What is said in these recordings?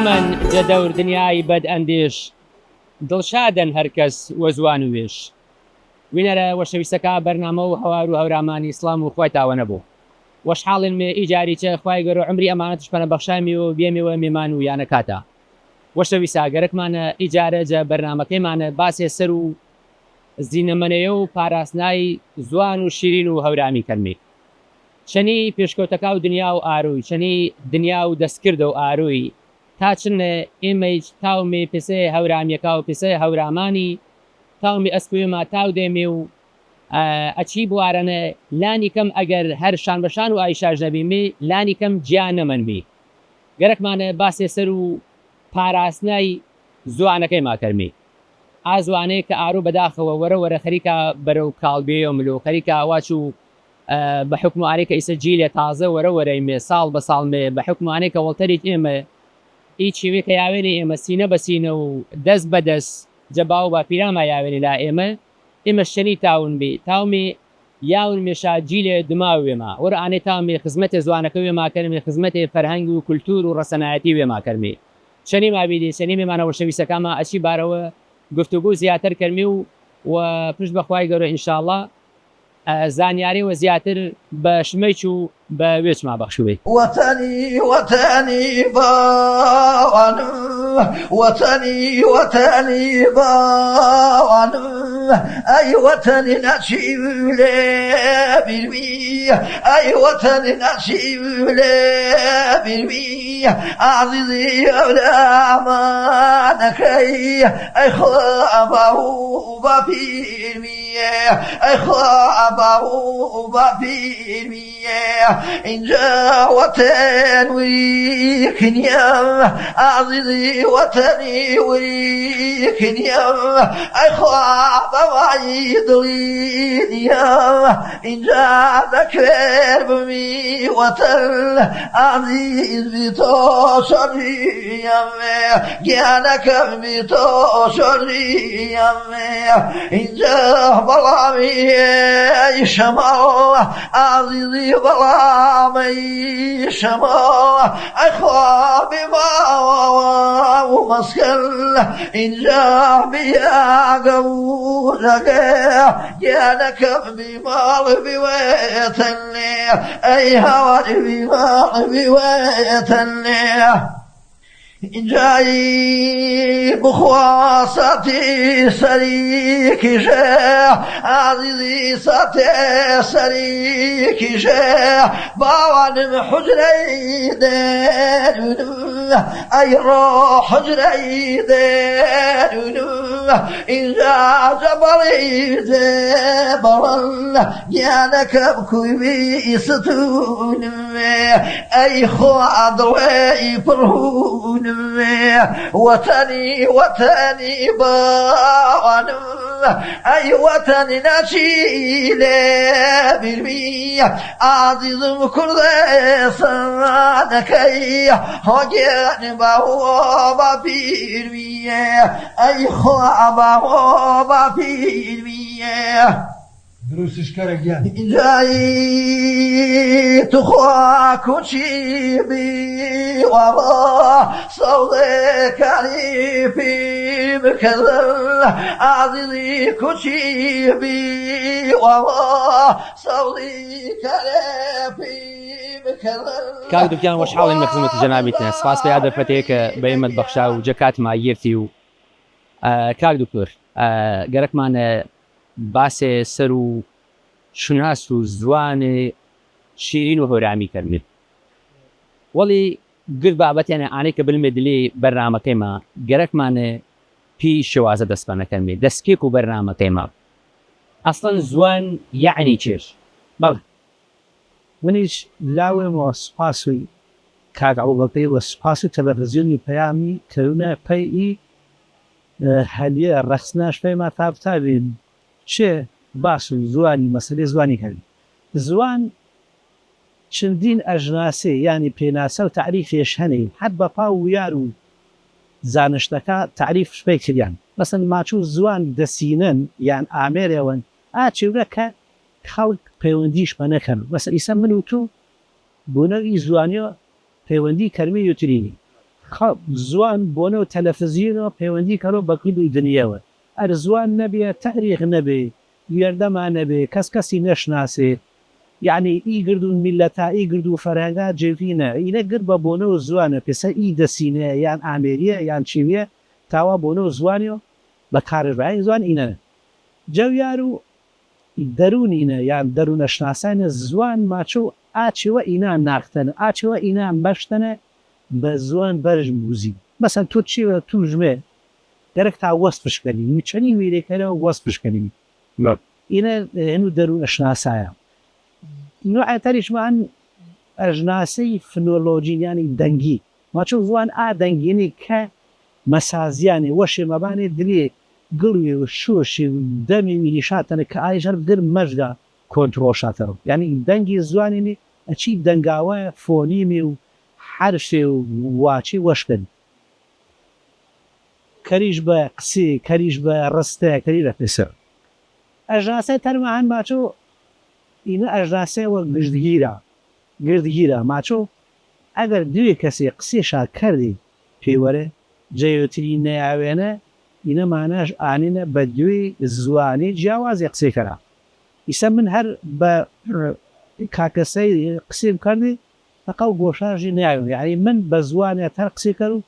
من جەدەور دنیای بەد ئەندێش دڵشادن هەرکەس وەزوان و وێش وینەرە وەشەویستەکە بەرنامە و هەوار و هەورامانی ئیسلام و خۆی تاوە نەبوو وەشحاڵن مێ ئیجاری چە خوای گەورە عمری ئەمانەتش پەنە بەخشامی و بێمەوە میمان و یانە کاتە وەشەویستا گەرەکمانە ئیجارە جە بەرنامەکەیمانە باسێ سەر و زیینەمەنەیە و پاراستنای زوان و شیرین و هەورامی کەرمی چەنی پێشکەوتەکە و دنیا و ئاروی چەنی دنیا و دەستکردە و ئاروی تا چنە ئێمەی تاومێ پسێ هەورامیەکە و پسێ هەورامانی تاومی ئەسپوێمە تاو دێمێ و ئەچی بوارەنە لانی کەم ئەگەر هەر شان بەشان و ئایشاژ نەبیمێ لانی کەم گیان نەمەنبی گەرەکمانە باسێ سەر و پاراستنای زوانەکەی ماکەرمی ئازوانەیە کە ئارو بەداخەوە وەرە وەرە خەریکە بەرەو کاڵبێ و ملۆ خەریکە ئاواچ و بە حکموانەیە کە ئیسە جیلێ تازە وەرە وەرەیمێ ساڵ بە ساڵمێ بە حکموانەیە کە وەڵتەریت ئێمە هیچ شێوەیە کە یاوێنێ ئێمە سینە بە سینە و دەست بە دەست جەبا و باپیرامە یاوێنی لا ئێمە شەنی تاون بێ تاومێ یاون مێشا جیلێ دماو وێمە وەرە ئانێ تاومێ خزمەتێ زوانەکە وێماکەرمێ خزمەتێ فەرهەنگ و کولتور و ڕەسەنایەتی وێماکەرمێ شەنی مابیدێ شەنی مێمانە وەشەویستەکەمە ئەچی بارەوە گفتوگو زیاتر کەرمی و پشت بەخوای گەورە ئینشاءڵڵا زانیاری و زیاتر بە شمەی و بە وێچما بەخشوێ وەتەنی باوانم وەتەنی باوانم ئەی وەتەنی نەچی لێ بیرمی ئەی وەتەنی نەچی لێ بیرمی عزیزی ئەولامانەکەی ئەی خوا باو باپیرمی ئەی خوا باو باپیرمی اینجا وەتەن وی کنیم عزیزی وەتەنی وی کنیم ئەی خوا بەوای دڵی دیم اینجا دەکرێر بمی وەتەن عزیز بی تۆ شەڕیم گیانەکەم بی تۆ شەڕیم اینجا بەڵامی شەماڵ عزیزی بەڵامی شەماڵ ئەی خوا بیماوە و مەسکەل اینجا بیاگە و ژەگە گیانەکەم بیماڵ بیوێتن لێ ئەی هەوار بیماڵ بیوێتن لێ اینجایی بخوا ساتی سەریکیشە عزیزی ساتی سەریکیشە باوانم حجرەی دێنونم ئەی ڕۆ حجرەی دێنونم اینجا جەبەڵی دێبەڵن گیانەکەم کوێی ستونم ئەی خوا دڵێی پڕهونم وەتەنی باوانم ئەی وەتەنی نەچی لێ بیرمی عزیزم کوردستانەکەی هۆگێن باوە باپیرمی ئەی خوا باوە باپیرمی دروستش کارە گیان اینجایی تو خوا کوچی بیوەڵە سەوزەکانی پێ بکەن عزیزی کوچی بیوەڵە سەوزەکانی پێ بکەن کاک دوکیان وەشحاڵین بە خزمەتی جەنابیتە سپاس پێ یادەفرەتەیە کە بە ئێمەت بەخشا و جە کاتما گرتی و کاک دوکتۆر گەرەکمانە باسێ سەر و شناس و زوانێ شیرین و هەورامی کردن وەڵی گرت بابەتیانە ئانەی کە بلمێ دلێ بەرنامەکەیمە گەرەکمانە پێی شێوازە دەستپەنەکەمێ دەستکێک و بەرنامەکەیمە ئەسڵەن زوان یعنی چێش بەڵێ منیش لاوێمەوە سوپاسوی کاک عەوڵەکەی وە سوپاسی تەلەڤیزیۆنی پەیامی کەونە پەیئی هەلیە ڕەخسناش پەیما تابتابین چێ باش و زوانی مەسەلەی زوانی هەن زوان چەندین ئەژناسێ ینی پێناسە و تعریفێش هەنێ هەر بەپا و یار و زانشتەکە تعریفش پێی کردیان مەسەن ماچوو زوان دەسینەن یان ئامێرێوەن ئاچێورە کە خەڵک پەیوەندیش بە نەکەن مەسەن ئیسە من و تو بۆنەوی زوانیە پەیوەندی کەرمی یوترینی زوان بۆنەوە تەلەڤیزیۆنەوە پەیوەندی کەرەوە بە کڵی دنیاوە ئەر زوان نەبێ تاریخ نەبێ وێردەمان نەبێ کەسی نەشناسێ یعنی ئیگرد و میلەتا ئیگرد و فەرهەنگا جێڤینە ئینە گرت بە بۆنەوە زوانە پێسە ئی دەسینە یان ئامێریە یان چیویە تاوا بۆنەوە زوانیەوە بە کارڕای زوان ئینە جەویار و دەرونینە یان دەروونە شناسانە زوان ماچۆ ئاچەوە ئینان ناختەنە ئاچەوە ئینان بەشتەنە بە زوان بەرژ موزی مەسەن تۆ چیوە توژمێ دەرەک تا وەست پشکنی میچەنی ویرێکەرەوە وەست پشکنی ئینە هەنوو دەروونە شناسایە نوعتەریشمان ئەژناسەی فنۆلۆجییانی دەنگی ماچۆ زوان ئا دەنگێنی کە مەسازیانی وەشێ مەبانێ دلێ گڵوی و شۆشی و دەمی ویلیشاتەنە کە ئایژەر گر مەژدا کۆنترۆشاتەڕ یعنی دەنگی زوانینی ئەچی دەنگاوایە فۆنیمی و حرشێ و واچی وەشکن کەریش بە قسێ کەریش بە ڕستە کەری لە پێسەر ئەژناسای تەرمەهان ماچۆ ئینە ئەژناسەوە گردگیرە ماچۆ ئەگەر دوێ کەسێ قسێشا کردی پێوەرە جێوتری نەیاوێنە ئینە ماناش ئانینە بە دوێ زوانی جیاوازی قسێکەرا ئیسە من هەر بە کاکەسەی قسێم کردی تەقەو گۆشاژی ناوێن یعنی من بە زوانێت هەر قسێکەر و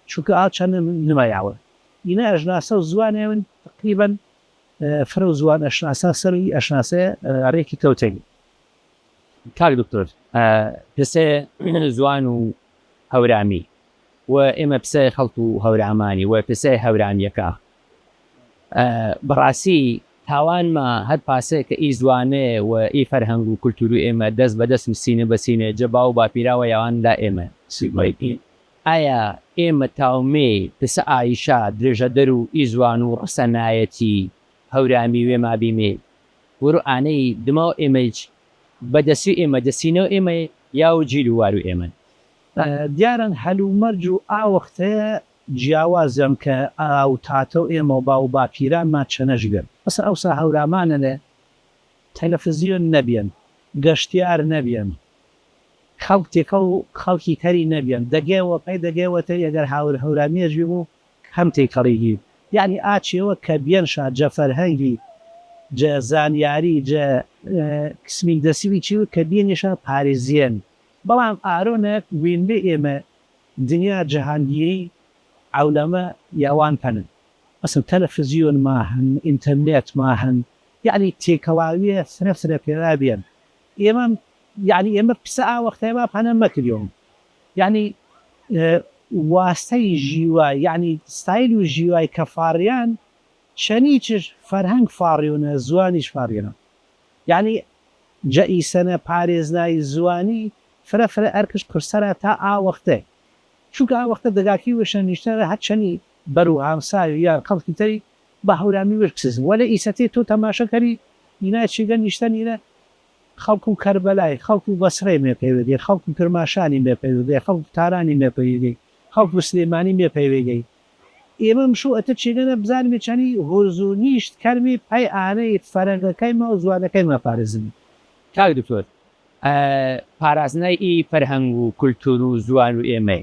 چونکە ئا چەند نمایاوە ئینە ئەژناسە و زوانێون تقریبەن فرە و زوان ئەشناسە سەروی ئەشناسەیە ڕێکی کەوتێنی کاک دکتۆر پسێ زوان و هەورامی و ئێمە پسە خەڵک و هەورامانی و پسە هەورامیەکە بەڕاستی تاوانمە هەر پاسەیە کە ئی زوانەیە و ئی فەرهەنگ و کولتور و ئێمە دەست بەدەست سینە بەسینە جەبا و باپیراوە یاوان لا ئێمە ئایا ئێمە تاومێ پسە ئایشا درێژە دەر و ئی زوان و ڕسەنایەتی هەورامی وێما بیمێ وەرو ئانەی دماو ئێمەج بەدەسی ئێمە دەسینەوە ئێمە یا و جیل و وار و ئێمە دیارن هەلومەرج و ئاوەختەیە جیاوازم کە ئاو تاتە و ئێمە و با و باپیرانمان چەنەژگەن مەسە ئەوسا هەورامانەنێ تەلەڤیزیۆن نەبێن گەشتیار نەبێن خەڵکتێکە و خەڵکی تەری نەبێن دەگەوە پەی دەگەوەتە ئەگەر هاور هەورامێژی و هەم تێکەڵیگی یعنی ئاچێەوە کە بێنشا جە فەرهەنگی جە زانیاری جە کسمی دەسیوی چی و کە بێنیشە پارێزیێن بەڵام ئارۆنێک وینبێ ئێمە دنیا جەهانگیری ئەولەمە یاوان پەنن مەسم تەلەڤیزیۆن ماهن ئینتەرنێت ماهن یعنی تێکەڵاویە فرە پێدا بێن ئێمە یعنی ئێمە پسە ئاوەختەیە پەنە مەکریۆم یعنی واستەی ژیوای یعنی ستایل و ژیوای کە فاڕیان چەنیچش فەرهەنگ فاڕیۆنە زوانیش فاڕێنە یعنی جەئیسەنە پارێزنای زوانی فرە ئەرکش پرسەرە تا ئاوەختە چونکە ئاوەختە دەگاکی وشە نیشتەرە هەچەنی بەرو هامسای یا خەڵکی تەری بە هەورامی وەرکسز وەلە ئیسەتێ تۆ تەماشەکەری ئینا چیگە نیشتەنیرە خەڵک و کەربەلای خەڵک و بەسڕێ مێپەیوەدێ خەڵک و کرماشانی مێپەیوەدێ خەڵک تارانی مێپەیوەدەی خەڵک و سلێمانی مێپەیوەگەی ئێمە مشو ئەتە چێگەنە بزانێ چەنی هۆرز و نیشت کەرمی پای ئانەی فەرەنگەکەیمە و زوانەکەیمە پارێزنی کاک دکتۆر پارازنای ئی فەرهەنگ و کولتور و زوان و ئێمە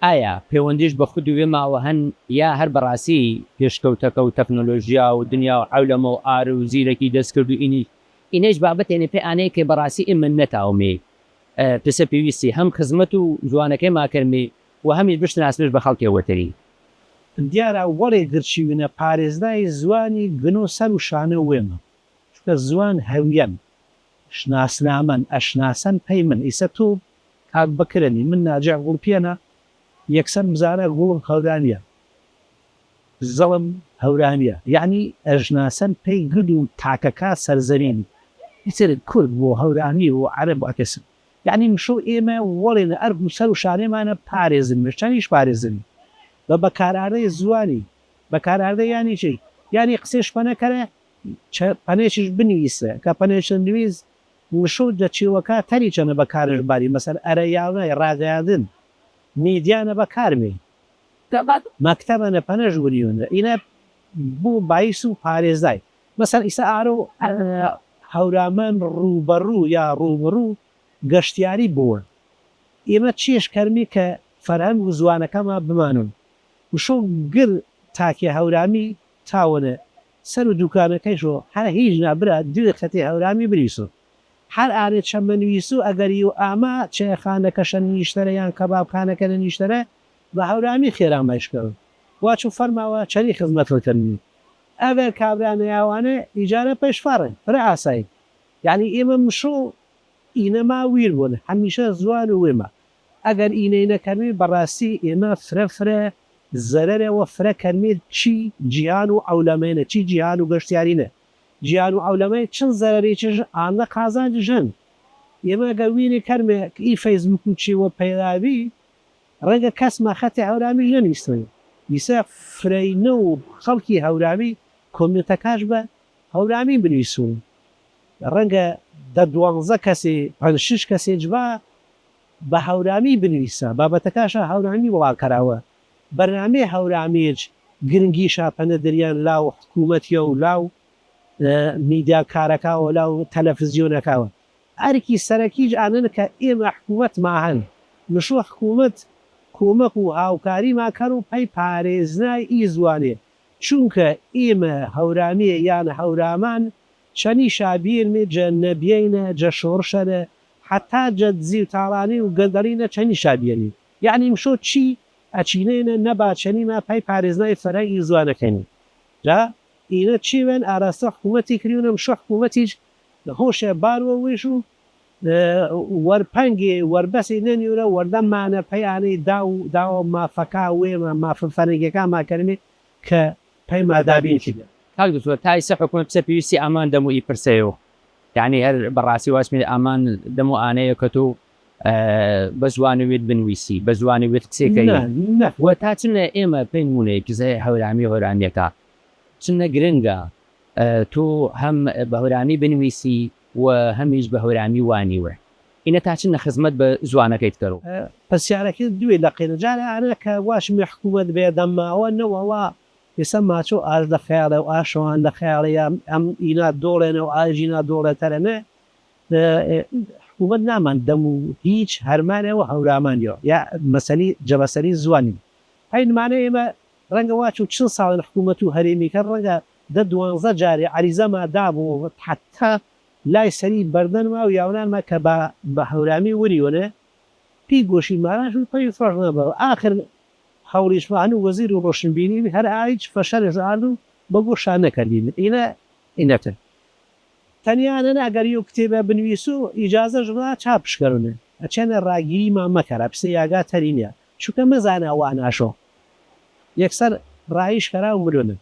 ئایا پەیوەندیش بە خود و وێماوە هەن یا هەر بەڕاستی پێشکەوتەکە و تەکنۆلۆژیا و دنیا و عەولەمە و ئار و زیرەکی دەستکرد و ئینەش بابەتێنێ پێ ئانەیە کە بەڕاستی ئێمە نەتاومێ پسە پێویستی هەم خزمەت و جوانەکەی ماکەرمێ و هەمیش بشتناسبش بە خەڵکێوەتەری دیارە وەڵێ گرچیونە پارێزنای زوانی گنۆ سەر و شانە وێمە چکە زوان هەویەن شناسنامەن ئەشناسەن پەی من ئیسە تۆ کاک بکرنی من ناجا گوڵ پێنە یەکسەر بزانە گوڵم خەودانیە زەڵم هەورانیە یعنی ئەژناسەن پێی گرد و تاکەکە سەرزەرێنی هیچرت کورد بۆ هەورانی و عەرەب و ئەکەسن یعنی مشۆ ئێمە وەڵێنە ئەرب و سەر و شانێمانە پارێزن مشتانیش پارێزن بە بەکارارەی زوانی بەکارارە یانی چی یانی قسێش پەنەکەرە پەنێکیش بنویسە کە پەنێشن نویز مشۆ دەچیوەکە تەری چەنە بەکارش باری مەسەر ئەرەیاڵای ڕاگەیاندن میدیانە بەکارمێ مەکتەبەنە پەنەش وریونە ئینە بوو بایس و پارێزای مەسەر ئیسا ئارۆ هەورامەن ڕووبەڕوو یا ڕووبڕوو گەشتیاری بووە ئێمە چێش کەرمی کە فەرهەنگ و زوانەکەمان بمانن وشۆ گر تاکێ هەورامی تاوەنە سەر و دوکانەکەیشۆ هەر هیچ نابرا دوێ خەتی هەورامی بریسۆ هەر ئارێت چەمە نوویست و ئەگەری و ئاما چێخانەکەشە نیشتەرە یان کەبابخانەکە لە نیشتەرە بە هەورامی خێران باشکەون واچوو فەرماوە چەری خزمەتکردنی ئەگەر کابرانەیاوانە ئیجارە پێشفەڕن فرە ئاسایی یعنی ئێمە مشۆ ئینەما ویر بوون هەمیشە زوان و وێمە ئەگەر ئینەی نەکەرمی بەڕاستی ئێمە فرە زەرەرەوە فرە کەرمێت چی جیهان و ئەولەمێنە چی جیهان و گەشتیارینە جیهان و ئەولەمەی چەند زەرەرێکیش ئاندە قازانج ژەن ئێمە گەر وینی کەرمێ ئی فەیسبوک و چیوە پەیداوی ڕەنگە کەسمە خەتی هەورامی ژەنیستن دیسە فرەینە و خەڵکی هەورامی کۆمیتەکەش بە هەورامی بنویسون ڕەنگە دە 12 کەسێ 6 کەسێک بە بە هەورامی بنویسە بابەتەکەشە هەورامی وڵاکەراوە بەرنامەی هەورامێج گرنگی شاپەنە دەریان لاو حکوومەتیە و لاو میدیا کارەکەوە لاو تەلەڤیزیۆنەکەوە ئەرکی سەرەکیش ئانن کە ئێمە حکوومەت ماهەن مشوە حکوومەت کۆمەک و هاوکاری ماکەر و پەی پارێزنای ئی زوانێ چونکە ئێمە هەورامیە یان هەورامان چەنی شابیرمێ جە نەبیینە جە شۆڕشەرە حتا جە زیو تاڵانی و گەندەرینە چەنی شابیێنی یعنی مشۆ چی ئەچینێنە نەباچەنیمە پەی پارێزنای فەرەنگی زوانەکەنی جا ئینە چیوێن ئاراستە حکوومەتی کردونە مشۆ حکوومەتیش هۆشە باروە وێش و وەرپەنگێ وەربەسی نەنیورە وەردەمانە پەیانەی داوە مافەکە وێمە مافە فەرەنگیەکە ماکەرمێ کە پەی مادابینی کاک دکتۆر تا ئێستا حکوومەت پسە پێویستی ئامان دەمووی پرسەوە یعنی هەر بەڕاستی واسمی ئامان دەمو ئانەیە کە تۆ بە زوانوێت بنویسی بە زوانوێت قسێکەی وە تا چنە ئێمە پێی نمونەیە کزای هەورامی هەورانیەکە چنە گرنگە تۆ هەم بە هەورامی بنویسی و هەمیش بە هەورامی وانیوە ئینە تا چنە خزمەت بە زوانەکەیت کەڕۆ پرسیارەکە دوێ لە قێنەجارە ئارە کە واشمی حکوومەت بێ دەماوە نەوەڵا ئێستا ماچۆ ئاش لە خەیاڵە و ئاشەوان لە خەیاڵەیە ئەم ئینا دۆڵێنە و ئاژینا دۆڵەتەرەنە حکوومەت نامان دەم و هیچ هەرمانەوە هەورامانیەوە یا مەسەلی جەبەسەری زوانی هەینمانە ئێمە ڕەنگە واچوو چ ساڵن حکوومەت و هەرێمیکە ڕەنگە دە 12 جارێ عریزەما دابوو حتا لای سەری بەردەنما و یاونانمە کە بە هەورامی وریوەنە پی گۆشی ماراش و پێی فڕ نەبەوە ئاخر هەوڵیشمان و وەزیر و ڕۆشنبینی هەر ئایچ فەشەرش ئارد و بە گۆشان نەکردین ئینەتە تەنیانە ئەگەری و کتێبە بنویس و ئیجازەش بڵا چاپشکەرونە ئەچێنە ڕاگیریمان مەکەرە پسە یاگا تەرینە چووکە مەزانە ئەوان ناشۆ یەکسەر ڕایش کەرا و مرۆنە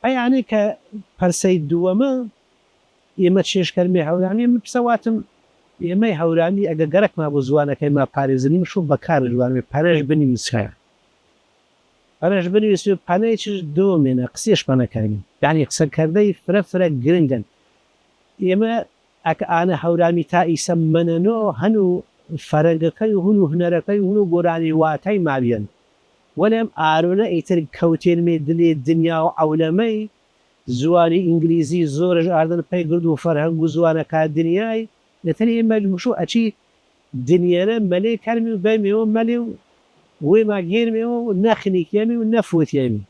ئەیانێ کە پەرسەی دووەمە ئێمە چێشکەرمێ هەورانی من پسەواتم ئێمەی هەورانی ئەگە گەرەکما بۆ زوانەکەی ما پارێزنی مشو بەکار ژوانێ پەرەش بنویسە پەرەش بنویس و پەنەیەکیش دۆمێنە قسێش پەنەکەین یعنی قسەکردەی فرە گرنگن ئێمە ئەکە ئانە هەورامی تا ئیسە منەنەوە هەن و فەرەنگەکەی و هون و هونەرەکەی هون و گۆرانی واتای ماویێن وەلێم ئارۆنە ئیتر کەوتێنمێ دلێ دنیا و ئەولەمەی زوانی ئینگلیزی زۆرش ئاردن پێی گرد و فەرهەنگ و زوانەکە دنیای لەتەنی ئێمە مشو ئەچی دنیەرە مەلێ کەرمی و بەمێەوە مەلێ و وێ ماگێرمێەوە و نەخنیکێمی و نەفوتێمی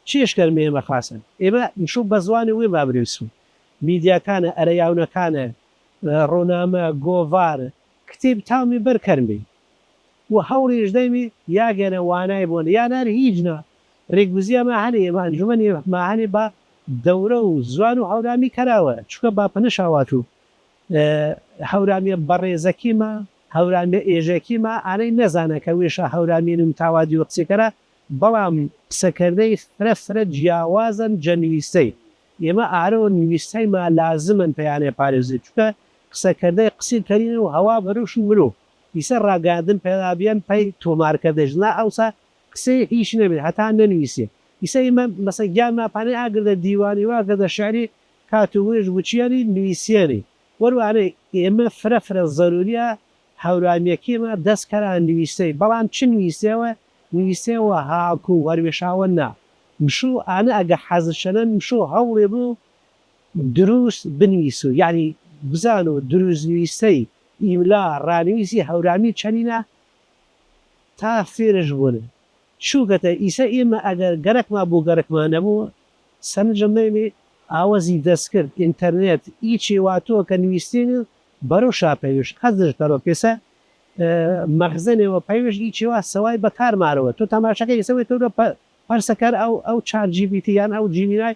چێشکەرمێ ئێمە خاسن ئێمە مشو بە زوانی وێ بابرێسون میدیاکانە ئەرەیاونەکانە ڕۆنامە گۆڤار کتێب تامی بەرکەرمی و هەوڵیش دەیمی یاگەنە وانای بۆن یانار هیچنا ڕێکگوزیەمە هەنێ ئێمە ئەنجومەنی ماهەنێ بە دەورە و زوان و هەورامی کەراوە چووکە باپەنە شاوات و هەورامیە بەڕێزەکیمە هەورامیە ئێژەکیمە ئانەی نەزانە کە وێشە هەورامێنم تاوادی و قسێکەرە بەڵام قسەکردەی فرە جیاوازن جەنویستەی ئێمە ئارەوە نویستەیمە لازمن پەیانێ پارێزی چووکە قسەکردەی قسی کەرینە و هەوا بەرەوش و مرۆ ئیسە ڕاگاندن پێدابیان پەی تۆمارکردەژنا ئەوسا قسەی هیچ نەبێت هەتا نەنویسێ ئیسە ئێمە مەسە گیان ماپانەی ئاگردە دیوانی واگەدە شعری کاتوێژ وچیانی نویسیێنی وەروانەی ئێمە فرە زەروریە هەورامیەکیمە دەستکەران نویستەی بەڵام چ نویسێەوە نویسێەوە هاکو وەروێشاوە نا مشو ئانە ئەگە حەزشەنە مشو هەوڵێ بوو دروست بنویس و یعنی بزان و دروست نویستەی ئیملا ڕانویسی هەورامی چەنینە تا فێرش بوون چووکەتە ئیسە ئێمە ئەگەر گەرەکمان بوو گەرەکمان نەبوو سەرنجەمەوێ ئاوەزی دەستکرد ئینتەرنێت ئیچی واتۆ کە نوویستین بەرەو شاپەیوش حەزش دەڕۆ پێسە مەخزنێەوە پەیوش ئیچی وا سەوای بەکارمارەوە تۆ تەماشەکە ئێسەوەی تۆ پەرسەکار ئەو چار جیبیتیان ئەو جیمینای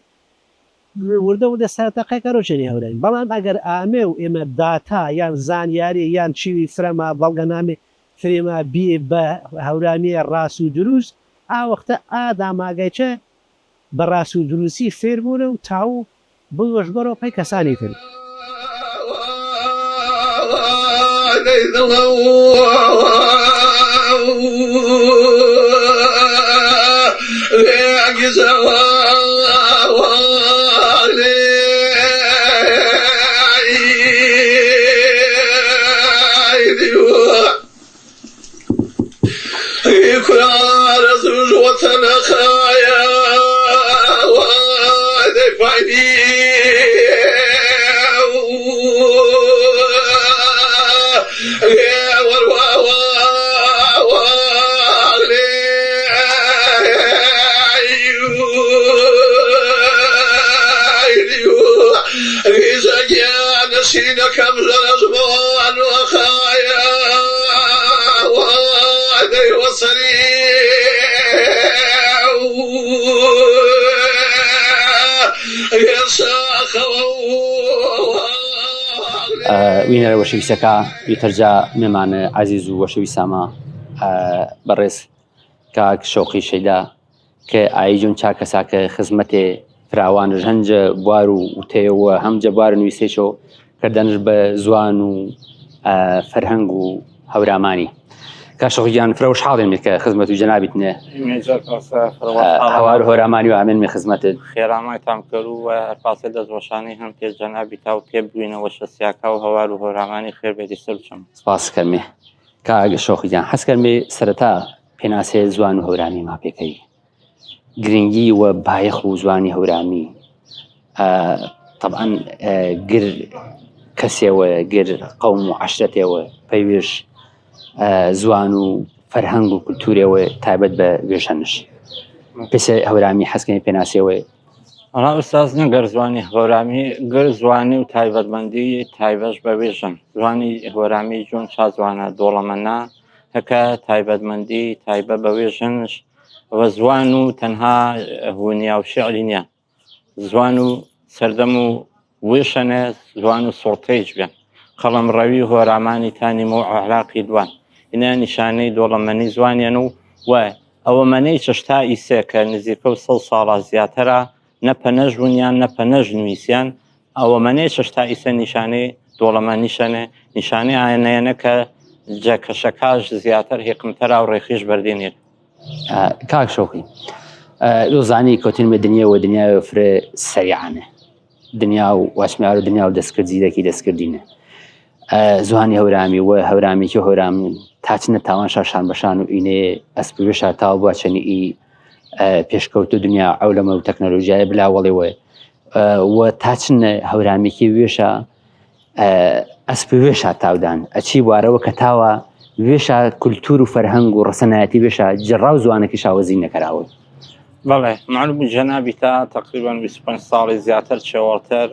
وردە ساتەقەکە ڕۆژێنی هەورین بەڵام ئەگەر ئامێ و ئێمە داتا یان زانیاری یان چیوی فرەما بەڵگەنامێ فرێما بێ بە هەورامیە ڕاست و دروست ئاوەختە ئاداماگەیچە بە ڕاست و دروستی فێر بوونە و تاو بگۆش بەرەوە پەی کەسانی تر نسينكم للأزمان وخايا وادي وینەرە وەشەویستەکە یوتەرجا مێمانە عەزیز و وەشەویستامە بەڕێز کاک شەوقی شەیدا کە ئایجون چاکە ساکە خزمەتێ فراوانش هەنجە بوار و وتەیەوە هەمجە بوار نوویستێکەوە کردنش بە زوان و فەرهەنگ و هەورامانی کاشەڵگیان فرەوش حاڵێن کە خزمەت و جەنابیتنێ هەوار هۆرامانی و ئامێنمێ خزمەتت خێرامایتان کرد و ئەرپاسی دەستڕۆشانی هەم پێ جەنابی تا و پێ بگوینەوە شەسیاکە و هەوار و هۆرامانی خێر بێتی سەر بچم سپاس کەرمێ کاگە شۆخیجان حەز کەرمێ سەرەتا پێناسێ زوان و هەورامی ماپێکەی گرنگی و بایەخ و زوانی هەورامی طبعا گر کەسێوە گر قەوم و عەشرەتێوە پەیوێش زوان و فەرهەنگ و کولتورێوە تایبەت بە وێژەنش پێسێ هەورامی حەزکەی پێناسێوە ئەڵا ئوستاز نەگەر زوانی هۆرامی گر زوانی و تایبەتمەندی تایبەش بە وێژن زوانی هۆرامی جون چا زوانە دۆڵەمەنا هەکە تایبەتمەندی تایبە بە وێژنش و زوان و تەنها هونیا و شعری نییە زوان و سەردەم و وێشەنە زوان و سۆڵتەیج بێن قەڵەمڕەوی هۆرامانی تانیمە و عێراقی دوان ئینە نیشانەی دۆڵەمەنی زوانیان و ئەوەمەنەی چشتا ئیسێ کە نزیکە و 100 ساڵە زیاترە نەپەنەژ بوونیان نەپەنەژ نوویسیان ئەوەمەنەی چشتا ئیسە نیشانەی دۆڵەمەنیشەنێ نیشانەی ئاەنەیەنە کە جەکەشەکەش زیاتر هێقمتەرا و ڕێخیش بەردێنێت کاک شۆقی دۆزانی کۆتینمە دنیاوە دنیاوە فرە سەریعانە دنیا و واشمیار و دنیا و دەستکردیدەکی دەستکردینە زوانی هەورامی و هەورامێکی هۆرامی تاچنە تاوان شاشان بەشان و ئینێ ئەسپوێشە تاو بووە چەنی پێشکەوت و دنیا ئەولەمە و تەکنەلۆژیای بلاوەڵێوە و تاچنە هەورامێکی وێشە ئەسپوێشە تاودان ئەچی بوارەوە کە تاوە وێشە کولتور و فەرهەنگ و ڕسەنایەتی وێشە جڕا و زوانێکی شاوەزی نەکەراوە بەڵێ معلوم جەنابی تا تقریبا 25 ساڵی زیاتر چێوەڵتر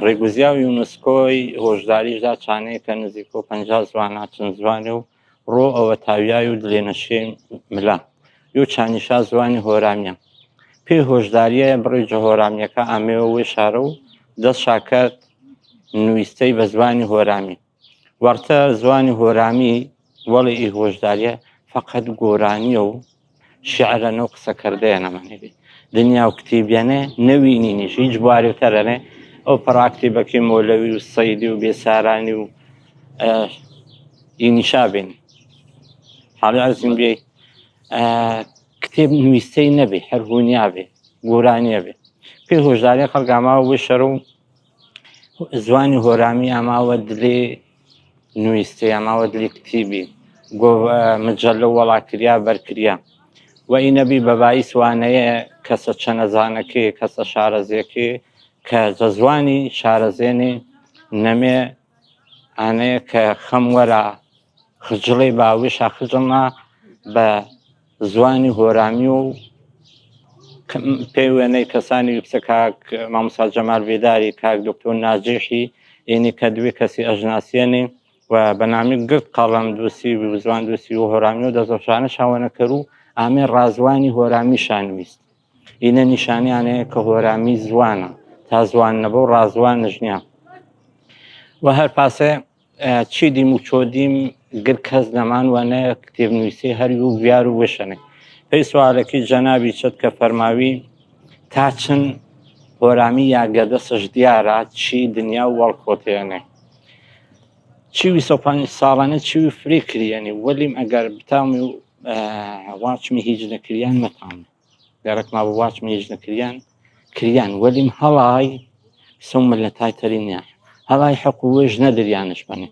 ڕێگوزیا و یونسکۆی هۆشداریشدا چانەیە کە نزیک و 50 زوانە چەند زوانێ و ڕۆ ئەوە تاویای و دلێنەشێ ملا یو چانیشا زوانی هۆرامیە پێی هۆشداریە بڕێجە هۆرامیەکە ئامێوە وێ شارە و دەست شاکرد نوویستەی بە زوانی هۆرامی وەرتە زوانی هۆرامی وەڵی ئی هۆشداریە فقط گۆرانیە و شعرەنە و قسەکردەیە نەمانێبی دنیا و کتێبیانە نەوینینیش هیچ بوارێتەرەنێ ئەو پڕاکتیبەکەی مۆلەوی و سەیدی و بێسارانی و ئینیشا بین حاڵی عەرزیم بێ کتێب نوویستەی نەبێ هەر هونیا بێ گۆرانیە بێ پێی هۆشداریە خەڵک ئاماوە وێ شەڕ و زوانی هۆرامی ئاماوە دلێ نوویستەی ئاماوە دلێ کتیبی گۆ مجەلە وەڵاکریا بەرکریا و ئینەبی بەبایی سوانەیە کەسە چەنەزانەکەی کەسە شارەزیەکەی کە زوانی شارەزێنێ نەمێ ئانەیە کە خەم وەرە خجڵەی باوێشا خجڵنا بە زوانی هۆرامی و پێی وێنەی کەسانی کاک مامۆستا جەمال بێداری کاک دکتۆر ناجێحی ئینی کە دوێ کەسی ئەژناسیێنێ و بەنامی گرت قەڵەم دووسی و زوان دووسی و هۆرامی و دەزۆشانە شاوەنەکەر و ئامێ ڕازوانی هۆرامی شانویست ئینە نیشانیانەیە کە هۆرامی زوانە تا زوان نەبە و ڕازوان نژنیا و هەر پاسێ چی دیم و چۆدیم گر کەس نەمان وانەیە کتێبنوویسی هەری و ڤیار و وێشەنێ پێی سوالەکەی جەنابی چەت کە فەرماوی تا چەند هۆرامی یاگەدەسش دیارە چی دنیا و وەڵخۆتێنێ چیوی 105 ساڵانە چیوی فرێ کریێنی وەلیم ئەگەر بتامی و واچمی هیچ نەکریان مەتام گەرەکما بە واچمی هیچ نەکریان کریان وەلیم هەڵای سەو ملەتای تەرینیا هەڵای حەق و وێژ نەدریانش بنێ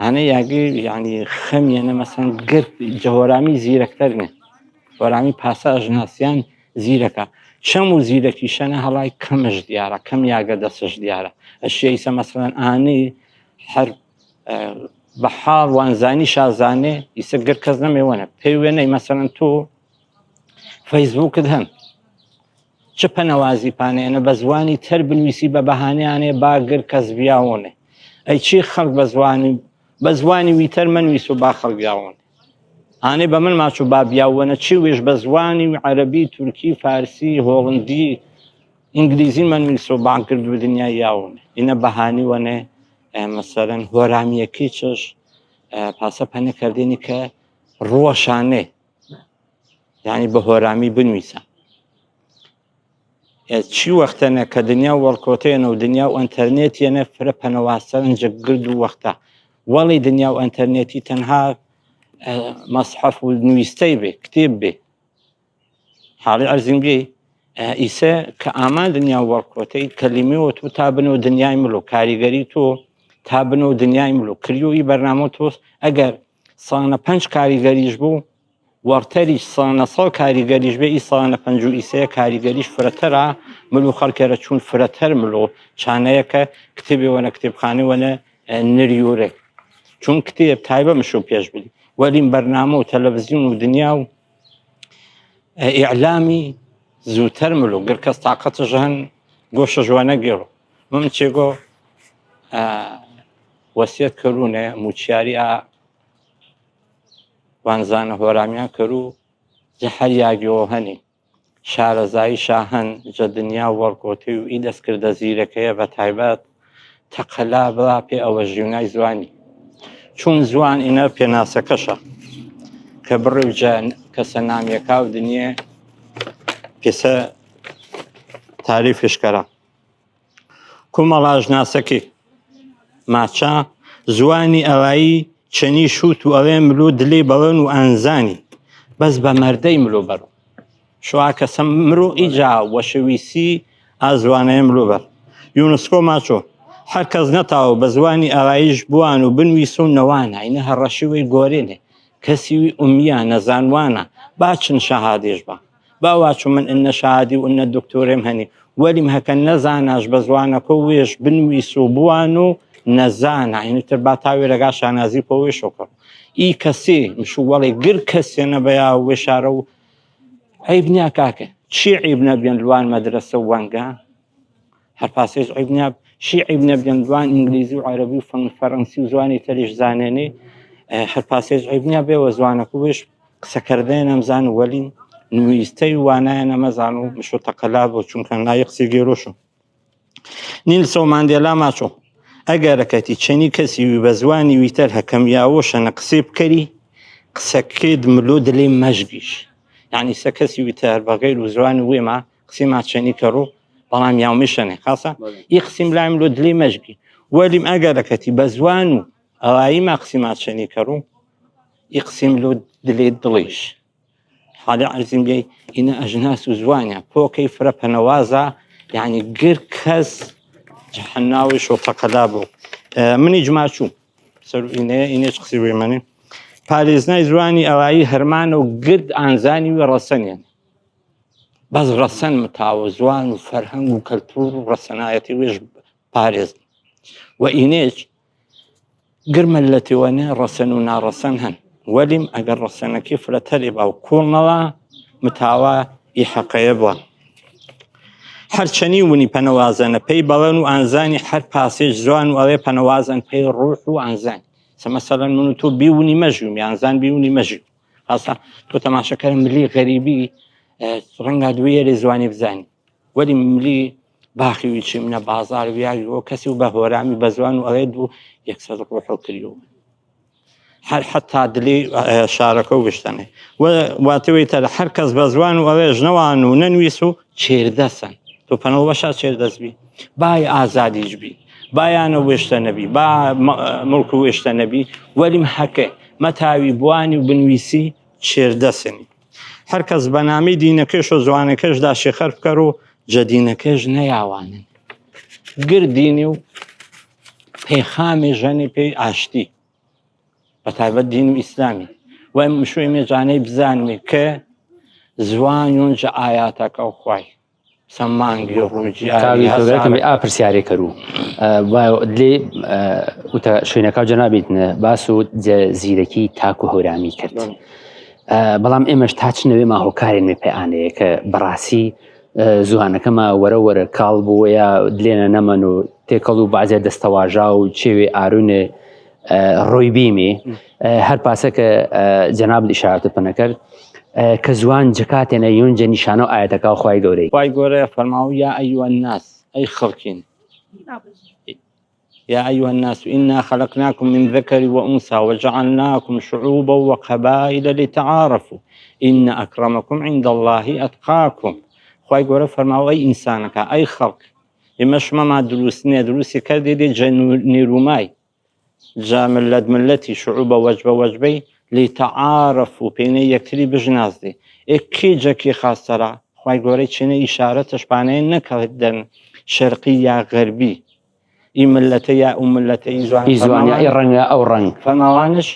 هەنە یاگی یعنی خەمیەنە مەسەن گرت جەهۆرامی زیرەکتەرنێ هۆرامی پاسە ئەژناسیان زیرەکە چەم و زیرەکیشەنە هەڵای کەمش دیارە کەم یاگە دەسش دیارە ئەشیەیسە مەسەڵەن ئانەی هەر بە حاڵ وانزانی شازانێ ئیسە گر کەس نەمێوەنە پێی وێنەی مەسەڵەن تۆ فەیسبووکت هەن چ پەنەوازی پانێنە بە زوانی تەر بنویسی بە بەهانەیانێ با گر کەس بیاوەنێ ئەی چی خەڵک بە زوانی ویتەر منویس و با خەڵک بیاوەنێ ئانێ بە من ماچوو با بیاوەنە چی وێش بە زوانی عەرەبی تورکی فارسی هۆڵندی ئینگلیزی منویس و با کرد بە دنیای یاوەنێ ئینە بەهانی وەنێ مەسەڵەن هۆرامیەکەی چش پاسە پەنە کردێنی کە ڕۆشانێ یعنی بە هۆرامی بنویسە چی وەختەنە کە دنیا وەڵکۆتێنە و دنیا و ئەنتەرنێتیەنە فرە پەنەواسەرنجە گرد و وەختە وەڵی دنیا و ئەنتەرنێتی تەنها مەسحەف و نوویستەی بێ کتێب بێ حاڵی ئەرزیم بێ ئیسە کە ئامان دنیا وەڵکۆتەی کەلیمەوە تۆ تا بنەوە دنیای ملۆ کاریگەری تۆ تا بنەوە دنیای ملۆ کریۆی بەرنامە تۆس ئەگەر سانە 5 کاریگەریش بوو وەرتەریش سانە 100 کاریگەریش بێ ئی سانە 53 کاریگەریش فرەتەرە ملو خەڵکێرە چوون فرەتەر ملۆ چانەیەکە کتێبێ وەنە کتێبخانەی وەنە نریۆرێک چون کتێب تایبە مشو پێش بلی وەلیم بەرنامە و تەلەڤیزیۆن و دنیا و ئیعلامی زووتەر ملۆ گر کەس تاقەتش هەن گۆشە ژوانە گێڕۆ من چێگۆ وەسیەت کردوونێ موچیاری وانزانە هۆرامیان کرد و جە هەر یاگیەوە هەنی شارەزایی شاهەن جە دنیا وەڵکۆتی و ئی دەستکردە زیرەکەیە بە تایبەت تەقەلا بڵا پێ ئەوە ژیونای زوانی چون زوان ئینە پێناسەکەشە کە بڕێ جە کەسە نامیەکە و دنیە پێسە تاریفشکەرە کومەڵ ئاژناسەکێ ماچە زوانی ئەوایی چەنی شوت و ئەوێ ملۆ دلێ بەڵێن و ئەنزانی بەس بە مەردەی ملۆ بەرۆ شوا کەسە مرۆ ئیجا وەشەویسی ئازوانەیە ملۆ بەر یونسکۆ ماچۆ هەر کەس نەتاوە بە زوانی ئەواییش بووان و بنویس و نەوانە ئینە هەڕەشیوەی گۆرێنێ کەسیوی ئومیە نەزانوانە با چن شەهادێش بە با واچوو من ئنە شەهادی و ئنە دکتۆرێم هەنی وەلیم هەکە نەزاناش بە زوانەکە وێش بنویس و بووان و نەزانە ئینتر با تاوێ لەگا شانازی پۆ وێشۆ کرد ئی کەسێ مشوو وەڵێ گر کەسێنە بەیا وێشارە و عیب نیا کاکە چی عیب نەبێن لوان مەدرسە و وەنگە هەر پاسێش عیب نیا شی عیب نەبێن لوان ئینگلیزی و عەرەبی و فەڕەنسی و زوانی تەریش زانێنێ هەر پاسێش عیب نیا بێوە زوانەکە وێش قسەکردەیە نەمزان و وەلیم نوویستەی وانایە نەمەزان و مشۆ تەقەلا بۆ چونکە نایە قسەی گێرۆشە نیلسۆن ماندێلا ماچۆ ئەگەرەکەتی چەنی کەسی وی بە زوانی ویتەر هەکەم یاوەشەنە قسێ بکەری قسەکێت ملۆ دلێ مەژگیش یعنی سە کەسی ویتەر بەغەیر و زوانی وێما قسەی ماچەنی کەڕۆ بەڵام یاومیشەنێ خاسە ئی قسەی ملای ملۆ دلێ مەژگی وەلیم ئەگەرەکەتی بە زوان و ئەوایی ما قسەی ماچەنی کەڕۆ ئی قسەی ملۆ دلێ دڵیش حاڵی عەرزیم بێ ئینە ئەژناس و زوانە پۆکەی فرە پەنەوازە یعنی گر کەس جەحەناوی شۆتەقەلا بوو منی جماچوو سەر ئینێش قسەی وێمەنێ پارێزنای زوانی ئەوایی هەرمانە و گرد ئانزانی و ڕەسەنێن بەس ڕەسەن متاوە زوان و فەرهەنگ و کەلتور و ڕەسەنایەتی وێش پارێز و ئینێش گرمەلەتی وەنێ ڕەسەن و ناڕەسەن هەن وەلیم ئەگەر ڕەسەنەکەی فرەتەری بە و کوڵنەوە متاوە ئی حەقەیە بووە هەرچەنی ونی پەنەوازەنە پێی بەڵێن و ئانزانی هەر پاسێژ جوان و ئەوێ پەنەوازن پێی ڕوح و ئانزان مەسەلەن من و تۆ بیونی مەژویم یانزان بیونی مەژوی ئاستا تۆ تەماشەکەر ملی غەریبی ڕەنگە دوێرێ زوانی بزانی وەلی ملی باخی ویچی منە بازار ویاگەوە کەسی و بە هۆرامی بە زوان و ئەوێ دوو یەکسەر ڕوحۆ کردەوە هەر حتا دلێ شارەکە و بشتەنێ واتەوەی تەرە هەر کەس بە زوان و ئەوێ ژنەوان و نەنویس و چێردەسن تۆ پەنەوە بەشا چێردەست بی بای ئازادیش بی بایانە وێشتە نەبی با مڵک و وێشتە نەبی وەلیم حەکێ مەتاوی بوانی و بنویسی چێردەسنی هەر کەس بە نامی دینەکەش و زوانەکەشدا شێخەر بکەر و جەدینەکەش نەیاوانن گردینی و پێخامی ژەنی پێی ئاشتی بە تایبەت دین و ئیسلامی وای مشوی مێجانەی بزانێ کە زوانیونجە ئاياتەکە و خوای سەمانگی ڕووجی پرسیارێ کەرو لێ وتە شوێنەکە جەنابێتنە باس و زیرەکی تاک و هۆرامی کرد بەڵام ئێمەش تاچنەوێ ماهۆکارێنێ پێیانەیە کە بەڕاستی زوانەکەمە وەرە وەرە کاڵ بووە دلێنە نەمەن و تێکەڵ و بازێ دەستەواژا و چێوێ ئارونێ ڕۆی بیمێ هەر پاسەکە جەناب ئیشارەتە پەنەکرد کە زوان جکاتێنە یونجە نیشانە و ئاەتەکە خوای گەورەی خوای گەورەیە فەرماوە یا ئەیوە الناس ئەی خەڵکین يا أيها الناس إنا خلقناكم من ذكر وأنثى وجعلناكم شعوبا وقبائل لتعارفوا إن أكرمكم عند الله أتقاكم خواهي قولة فرماو أي إنسانك أي خلق إماش ما دروسني دروسي كردي دي جنوني روماي جا ملتي شعوبا وجبي لتعارفوا بيني يكتري بجناز دي إكي جاكي خاصرا خواهي قولة چنه إشارة تشبانين نكالدن شرقية غربي ئی ملەتە یا ئەو ملەتە ئیزوانی ڕەنگە ئەو ڕەنگ فەرماوانش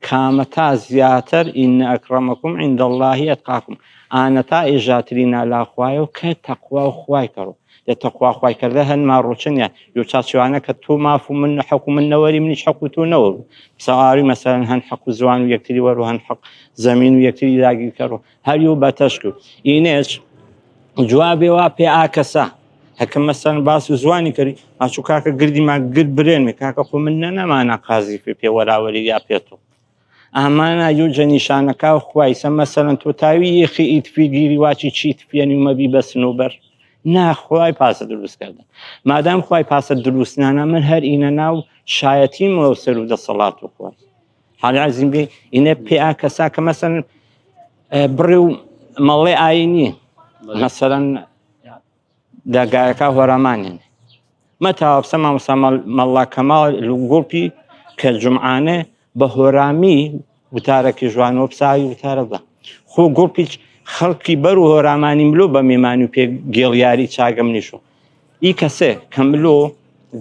کامەتا زیاتر ئین ئەکرەمەکم عند الله ئەتقاکم ئانەتا ئێژاترینە لا خوایە و کە تەقوا و خوای کەڕۆ دە تەقوا خوای کردە هەن ماڕۆچنیە یۆ چاچوانە کە تۆ ماف و من حەق و من نەوەری منیش حەق و تۆ نەوە سەواری مەسەلەن هەن حەق و زوان و یەکتری وەر و هەن حەق زەمین و یەکتری داگیر کەڕۆ هەریو بەتەشک و ئینێش جوابێ وا پێ ئاکەسە هەکەم مەسەن باس و زوانی کردی ئاچوو کاکە گردی ما گرد برێنمێ کاکە خۆ من نەنەمانە قازی پێوەراوەری یا پێتۆ ئامانە یوجە نیشانەکە و خوای سە مەسەلەن تۆ تاوی یەخی ئیتفی گیری واچی چیت پێنی و مەبی بە سنوبەر ناخوای پاسە دروست کردن مادام خوای پاسە دروستنانە من هەر ئینە ناو شایەتیمەوە سەر و دەسەڵات و خوای حاڵی عەزیز بێ ئینە پێ ئاکەسا کە مەسەلەن بڕێ و مەڵێ ئاینی مەسەلەن داگایەکە هۆرامانێن مەتاوە بسە مامۆستا مەڵا کەماڵ گوڵپی کە جومعانە بە هۆرامی وتارەکی ژوانەوە بساوی وتارە بە خۆ گوڵپیچ خەڵکی بەر و هۆرامانی ملۆ بە میێمانی و پێ گێڵیاری چاگەم نیشۆ ئی کەسێ کە ملۆ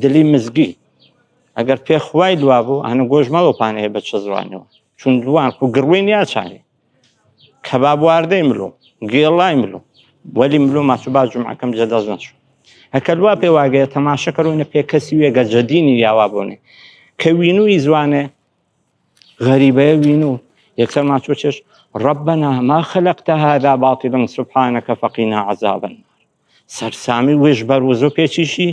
دلی مزگی ئەگەر پێ خوای دوا بوو هەنە گۆژمەڵۆ پانەیە بە چە زوانەوە چون دوان خۆ گڕوێن یا چارێ کەباب واردەی ملۆ گێڵای ملۆ وەلی ملۆ ماچوبا جومعەکەم جەدەز نەچوو هەکەلوا پێ واگەیە تەماشە کەڕۆینە پێ کەسی وێگە جەدینی یاوا بۆنێ کە وینووی زوانێ غەریبەیە وینوو یەکسەر ماچۆ چێش ربنا ما خلقت هذا باطلا سبحانك فقنا عذاب النار سەرسامی وێژ بەروزۆ پێچیشی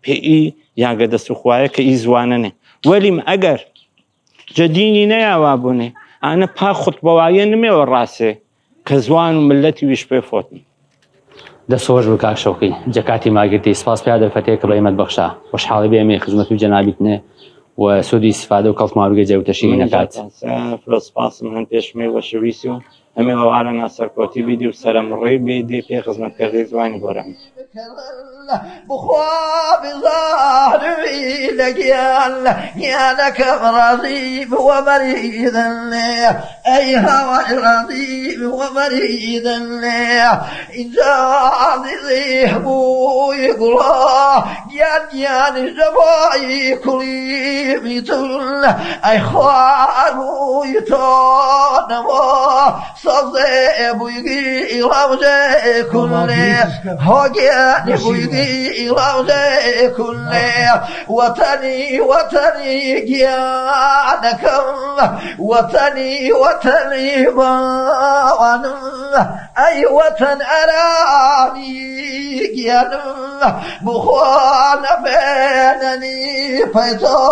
پێئی یاگە دەستوخوایە کە ئی زوانەنێ وەلیم ئەگەر جەدینی نەیاوا بوونێ ئانە پا خوتبەوایە نمێوە ڕاستێ کە زوان و ملەتی ویش پێ فۆتن دەسۆژ بکە شەوقی جەکاتی ماگرتی سپاس پیا دەرفەتەیە کە بەیمەت بەخشا خۆشحاڵی بێمێ خزمەت و جەنابیتنێ و سودی استفاده و کەڵتماوەگە جەوتەشی نەکات سپاسم هەن پێشمێ وەشەویسی و ئەمێ هەوارە ناسەرکۆتی بیدی و سەرەمڕێی بێدێ پێ خزمەتکردی زوانی گۆرەم بخوا بظهري لقيال يالك رضيب ومريض أي هوى رضيب ومريض إذا ذهبوا يقلا يان زباي كلي بيتل أي خوانو يتونوا صدق بويقي روضة كله هاجي بويقي روضة كله وطني وطني جيانكم وطني وطني باغنم أي وطن أراني جيانم بخوان بينني فيتو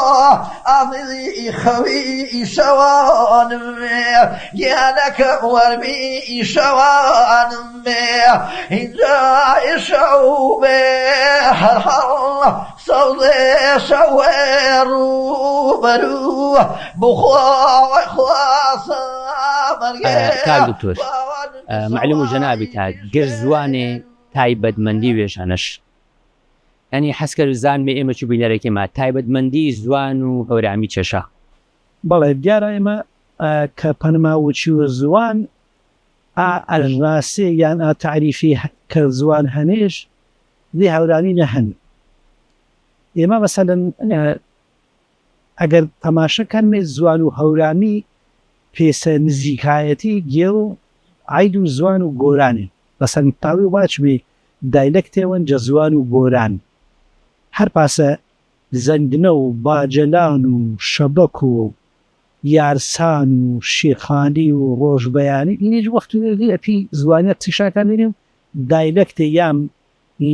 أمضي خوي شوانم جيانكم وربي شوانم إنجا شعوب حرحر صوت شويرو برو بخوا خلاص کاک دکتۆر معلوم و جەنابی تا گەر زوانێ تایبەتمەندی وێژانەش ینی حەسکەر زانمێ ئێمە چوو بینەرێکێمە تایبەتمەندی زوان و هەورامی چێشە بەڵێ دیارە ئێمە کە پەنماوچی و زوان ئەژناسی یان ئاتعریفی کە زوان هەنێش دی هەورامی نەهەن ئێمە مەسەلەن ئەگەر تەماشەکەن زوان و هەورامی پێسە نزیکایەتی گێ و عید و زوان و گۆرانێ بەسەر تاوی واچ بێ دایلەکتێوەن جە زوان و گۆران هەر پاسە زەنگنە و باجەلان و شەبەک و یارسان و شێخانی و ڕۆژبەیانی ئینیش وەختێ ئەپی زوانیت تشاکان بینیم دایلەکتێ یان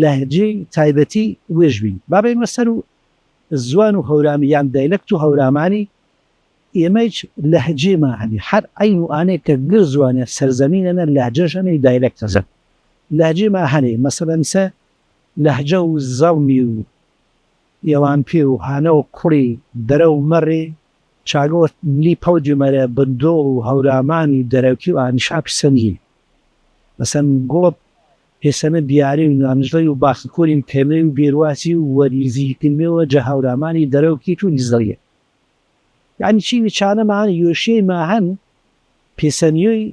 لەهجەی تایبەتی وێژ بین بابێمە سەر و زوان و هەورامی یان دایلەکت و هەورامانی ئێمەیچ لەهجێمە هەنی هەر ئەین و ئانەیە کە گر زوانە سەرزەمینەنە لەهجەشەنەی دایلەکتەزە لەهجێمە هەنێ مەسەلەنسە لەهجە و زەڵمی و ئێوان پێ و هانە و کوڕی دەرە و مەڕێ چاگۆ لی پەوجمەرە بندۆ و هەورامانی دەرەوکی و ئانیشا پسەنی مەسەن گوڵب پێسەنە دیاری و نانژدەی و باخکۆرین پێمەی و بێرواسی و وەریزیکردنەوە جە هەورامانی دەرەوکی تو نیزەڵیە یعنی چی چانەمان یۆشەی ماهەن پێسەنیۆی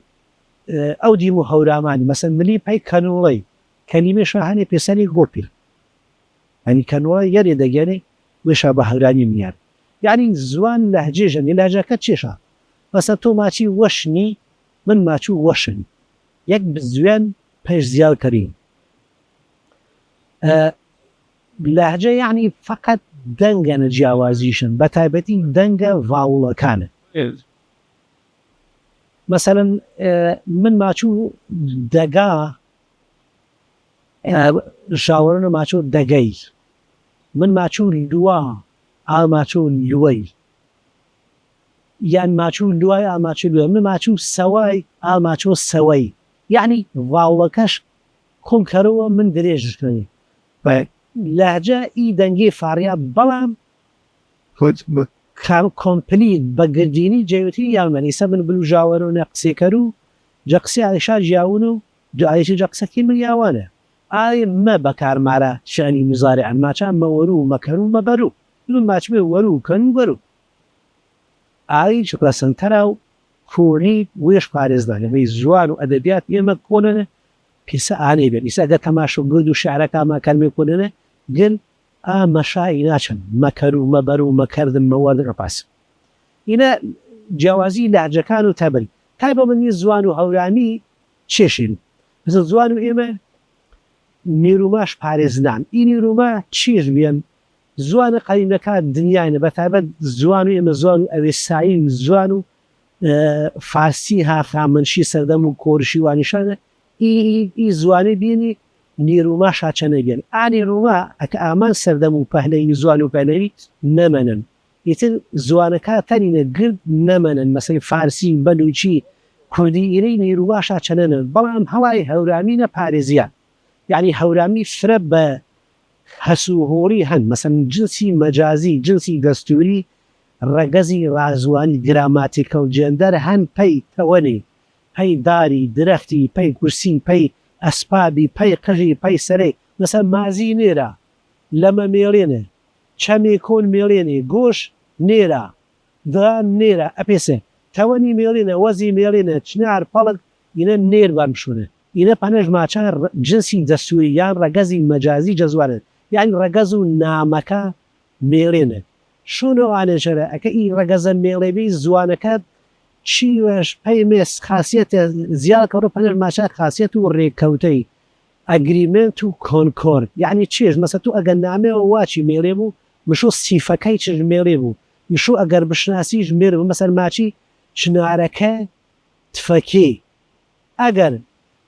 ئەو دیم و هەورامانی مەسەن ملی پای کەنوڵی کەلیمێشە هەنێ پێسەنی گۆپیر ئەنی کەنوڵی یەرێ دەگەنێ وێشە بە هەورانی میار یعنی زوان لەهجێژەنی لاجەکە چێشە مەسەن تۆ ماچی وەشنی من ماچوو وەشن یەک بزوێن پێش زیاوکەرین لەهجە یعنی فقط دەنگەنە جیاوازیشن بە تایبەتی دەنگە ڤاوڵەکانە مەسەلەن من ماچوو دەگا ژاوەڕە ماچۆ دەگەی من ماچوو لووە ئاماچوو لوەی یان ماچوو لوای ئاماچوو لوە من ماچوو سەوای ئاماچۆ سەوەی یعنی ڤاوڵەکەش کۆنکەرەوە من درێژشکنی لەهجە ئی دەنگی فاریا بەڵام کۆمپلیت بە گردینی جێوتی یانمەنیسە من بلو ژاوەرۆنە قسێکەر و جە قسێ ئایشا ژیاون و جایشی جە قسەکی من یاوانە ئای مە بەکارمارە شانی مزارێ ئەماچان مەوەرو و مەکەر و مەبەرو من ماچبێ وەرو و کەن وەرو ئای چکلەسنتەرا و کۆنی وێش پارێزدانەوەی زوان و ئەدەبیات ئێمە کۆنەنە پیسە ئانەی بێت ئیسا دە تەماشە گرد و شعرەکە کەلمێ کۆنەنە گل مەشایی ناچن مەکەر و مەبەر و مەکەردن مەوەد ڕپاس ئینە جیاوازی لەهجەکان و تەبری تایبەتمەندی زوان و هەورامی چێشین مثل زوان و ئێمە نیروماش پارێزنان ئی نیرومە چێژ بێن زوانە قەدیمەکە دنیاینە بە تایبەت زوان و ئێمە زوان و ئەوێسایی زوان و فارسی هافرامەنشی سەردەم و کۆرشی وانیشانە ئی زوانە بینی نیروما شاچەنە بێن ئانیروما ئەکە ئامان سەردەم و پەهلەی زوان و پەلەوی نەمەنن ئیتر زوانەکە تەرینە گرد نەمەنن مەسەی فارسی بەلوچی کوردی ئیرەی نیروما شاچەنەنن بەڵام هەڵای هەورامینە پارێزیان یعنی هەورامی فرە بە هەسوهۆری هەن مەسەن جنسی مەجازی جنسی دەستوری ڕەگەزی ڕازوانی گراماتیکە و جێندەر هەن پەی تەوەنی پەی داری درەختی پەی کورسی پەی ئەسپابی پەی قژی پەی سەرەی مەسەر مازی نێرە لەمە مێڵێنە چەمێ کۆن مێڵێنێ گۆش نێرە دان نێرە ئەپێسێ تەوەنی مێڵێنە وەزی مێڵێنە چنار پەڵک ئینە نێر بەمشونە ئینە پەنەژ ماچان جنسی دەستوری یان ڕەگەزی مەجازی جەزوانن یان ڕەگەز و نامەکە مێڵێنە شۆنەوانێژەرە ئەکە ئی ڕەگەزە مێڵێبی زوانەکە چیوەش پەیمێس خاصیەتە زیاد کەڕۆ پەنر ماشا خاصیەت و ڕێککەوتەی ئەگریمنت و کۆنکۆرد یعنی چێژ مەسە تو ئەگەر نامێەوە واچی مێڵێ بوو مشۆ سیفەکەی چ ژمێڵێ بوو میشۆ ئەگەر بشناسی ژمێر بوو مەسەر ماچی چنارەکە تفەکێ ئەگەر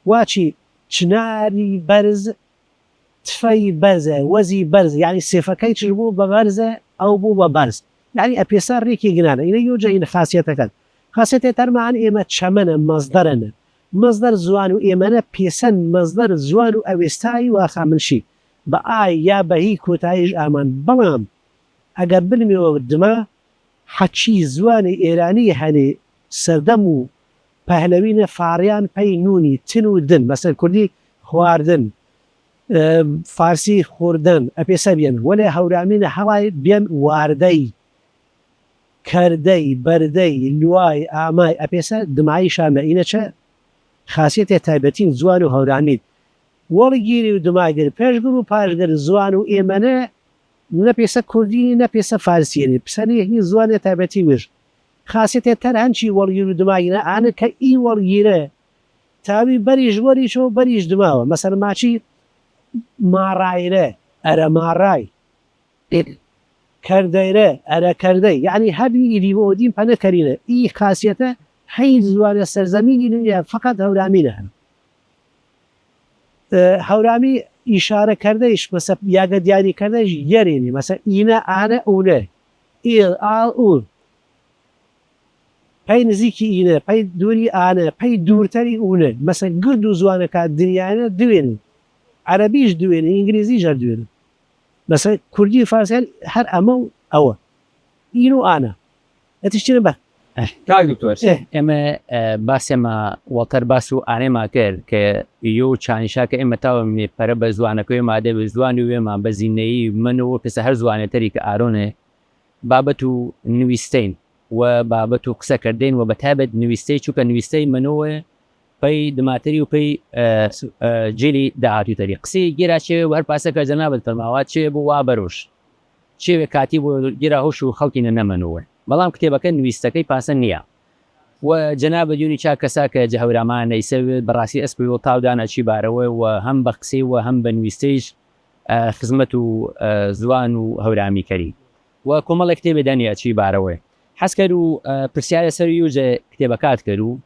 واچی چناری بەرز تفەی بەرزە وەزی بەرز یعنی سێفەکەی چ بوو بە بەرزە ئەو بوو بە بەرز یعنی ئەپێسا ڕێکی گرانە ئینە یۆجە ئین خاصیەتەکەن خاصیەتێ تەرمان ئێمە چەمەنە مەزدەرەنە مەزدەر زوان و ئێمەنە پێسەن مەزدەر زوان و ئەوێستایی واخامنشی بە ئای یا بە هی کۆتاییش ئامان بەڵام ئەگەر بنمێەوە دما حەچی زوانی ئێرانی هەنێ سەردەم و پەهلەوینە فاریان پەی نونی تن و دن مەسەر کوردی خواردن فارسی خوردن ئەپێسە بێن وەلێ هەورامینە هەڵای بێن واردەی کەردەی بەردەی لوای ئامای ئەپێسە دمایی شامە ئینە چە خاصیەتێ تایبەتین زوان و هەورانیت وەڵگیری و دماگر پێشگر و پاشگەر زوان و ئێمەنە نەپێسە کوردی نەپێسە فارسیێنێ پسەری هی زوانێ تایبەتی وش خاصیەتێ تەر هەنچی وەڵگیر و دماگینە ئانە کە ئی وەڵگیرە تاوی بەریش وەریشەوە بەریش دماوە مەسەر ماچی ماڕایرە ئەرە ماڕای کەردەیرە ئەرە کەردەی یعنی هەبی ئیدیۆدیم پەنەکەرینە ئی خاصیەتە هەی زوانە سەرزەمینی نوێ فقط هەورامینە هەن هەورامی ئیشارەکردەیش مەسە یاگە دیاریکردەش یەرێنی مەسە ئینە ئانە ئونە ئێڵ ئاڵ ئون پەی نزیکی ئینە پەی دووری ئانە پەی دوورتەری ئونە مەسە گرد و زوانەکە دنیاە دوێن عەرەبیش دوێنێ ئینگلیزیش هەر دوێن مەسە کوردی فارسیان هەر ئەمە و ئەوە ئین و ئانە ئەتیشتێنە بە دکتۆر ئێمە باسێمە وڵتەر باس و ئانێما کرد کە یۆ و چانیشاکە ئێمە تاوە پەرە بە زوانەکەی مادە بە زوانی وێمان بە زیینەیی منەوە پێسە هەر زوانێتەری کە ئارۆنێ بابەت و نوویستین و بابەت و قسەکردین و بەتابەت نوویستەی چووکە نوویستەی منەوە پەی دماتری و پێی جێلی داهاتوتەری قسەی گێرا چێ هەر پاسەکە جەنابەت فەرماوات چێ بوو وا بەرۆش چێوێ کاتی بۆ گێرا هۆش و خەڵکینە نەمەنەوە بەڵام کتێبەکە نوویستەکەی پاسە نییە و جەنابە دیونی چا کەسا کە جەهەورامان نەیسەوێت بەڕاستی ئەسپی و تاودانەچی بارەوە و هەم بە قسەی و هەم بە نوویستەیش خزمەت و زوان و هەورامی کەری و کۆمەڵی کتێبێ دانیا چی بارەوە حەز کرد و پرسیارە سەر یوجە کتێبەکات کرد و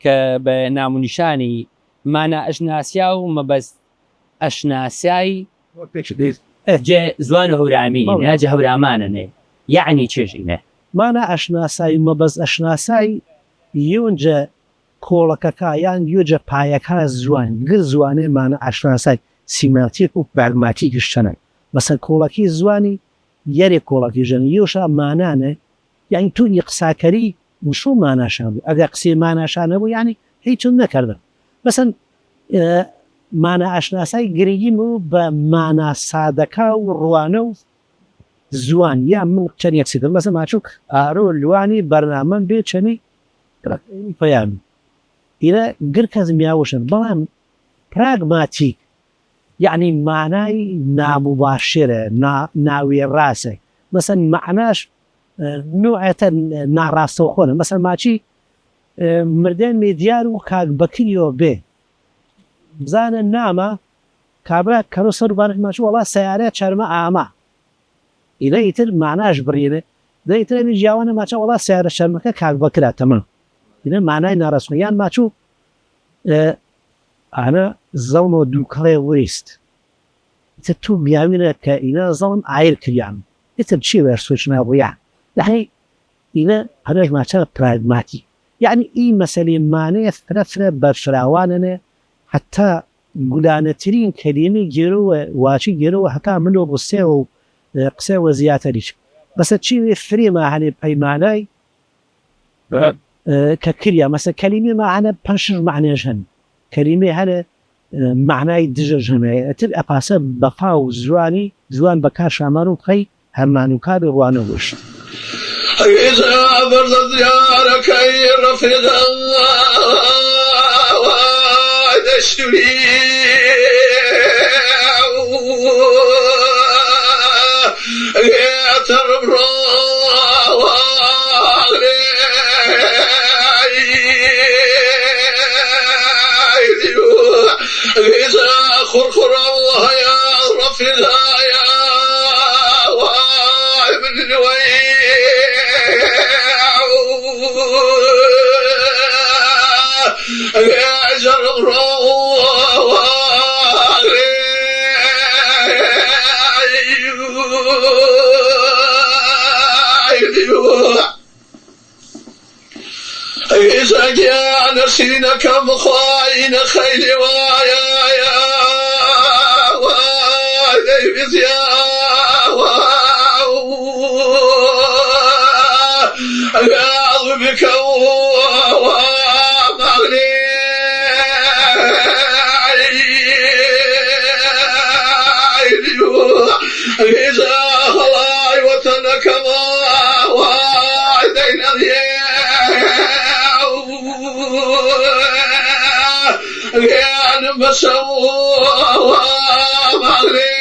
کە بە نامونیشانی مانە ئەشناسیا و مەبەست ئەشناسایی جێ زوان و هەورامی ناجە هەورامانەنێ یعنی چێژینە مانە ئەشناسایی مەبەست ئەشناسایی یۆنجە کۆڵەکەکە یان یۆجە پایەکە زوان گر زوانێ مانە ئەشناسای سیماتیک و پرگماتیک شتەنە مەسەر کۆڵەکی زوانی یەرێک کۆڵەکی ژەن یۆشە مانانە یعنی تو قساکەری وشو ماناشان بوو ئەگە قسێ ماناشانە بوو یعنی هیچون نەکردن بەسەن مانە ئاشناسای گرنگیم و بە مانا سادەکە و ڕوانە و زوان یا من چەند یەکسیدن بەسە ماچووک ئارۆ لوانی بەرنامە بێ چەنی پەیامی ئیرە گر کەس میاوشن بەڵام پراگماتیک یعنی مانای ناموباشرە ناوێ ڕاستە مەسەن معناش نوعەتە ناڕاستەوخۆنە مەسەر ماچی مردێن مێدیار و کاک بەکریەوە بێ بزانە نامە کابرا کەرۆ سەر بانش ماچ وڵا سیارە چەرمە ئاما ئیلە ئیتر ماناش بڕێنێ دەیترێنی جیاوانە ماچە وڵا سیارە شەرمەکە کاک بەکرا تەمە ئینە مانای ناڕاستە یان ماچوو ئانە زەڵمە دووکەڵێ وریست ئیتر تو میاوینە کە ئینە زەڵم ئایر کریان ئیتر چی وەرسوچنە بوویان لەهەی ئینە هەرێک ماچە پراگماتی یعنی ئی مەسەلەی مانەیە فرە بەرفراوانەنێ حتا گولانەترین کەلیمەی گێرەوە واچی گێرەوە هەتا منۆ قسێ و قسەوە زیاتریش بەسە چی فرێمە هەنێ پەیمانای کە کریە مەسە کەلیمێ معنە پەنج معنێژ هەن کەلیمێ هەنە معنای دژەژ هەنەیە ئەتر ئەپاسە بەفا و زوانی زوان بەکار شامان و قەی هەرمان و کار ڕوانە وشت إذا برد ديارك رفض وادشتري يتربر عزيزك يا نسينك مخاين خيلي ويا يا وليبز يا أعوذ بك ومغني إذا الله وطنك ما وعدينا يعني مسوى ومغني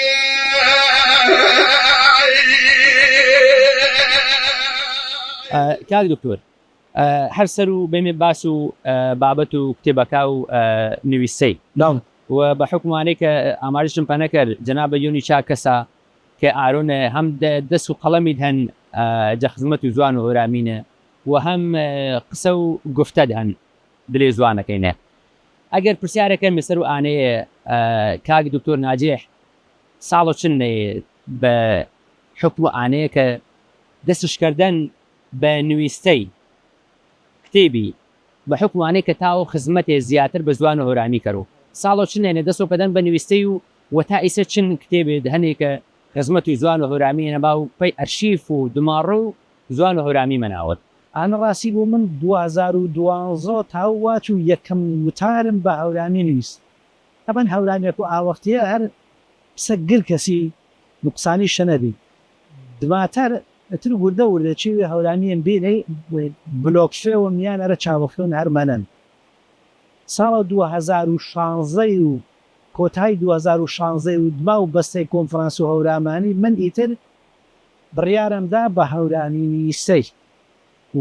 کاک دکتۆر هەر سەر و بێمێ باس و بابەت و کتێبەکە و نوویسەی نعم و بە حکومانەی کە ئاماژشم پە نەکرد جەنابە یۆنی چا کەسە کە ئارۆنە هەم دەست و قەڵەمیت هەن جە خزمەت و جوان و هۆرامینە و هەم قسە و گفتە هەن دلێ جوانەکەینە ئەگەر پرسیارەکەن مەسەر و ئانەیە کاک دکتۆر ناجێح ساڵ چن بە حکم و ئانەیە کە دەستشکردن بە نوویستەی کتێبی بە حکومانەی کە تاو خزمەتێ زیاتر بە زوان و هۆرامی کەرەوە ساڵۆ چنێنێ دەست و پەدەن بە نوویستەی و تا ئیسە چن کتێبێت هەنێکە خزمەت و زوان و هۆرامی نەبا و پێی ئەرشیف و دماڕە و زوان و هۆرامی مەناوت ئەنە ڕاستی بۆ من 2012 تاواچ و یەکەم وتارم بە هەورامی نوویست ئەبەن هەورامێک و ئاوەختەیە هەر پسە گر کەسی نوقسانی شەنەبی دواتر ئەتر وردە وردەچی هەورامیان بێنەی بلۆکشێەوە میان ئەرە چاوەخۆن هەرمەنن ساڵە 2016 و کۆتایی 2016 و دما و بەستەی کۆنفرانس و هەورامانی من ئیتر بڕیارمدا بە هەورامی نوویستەی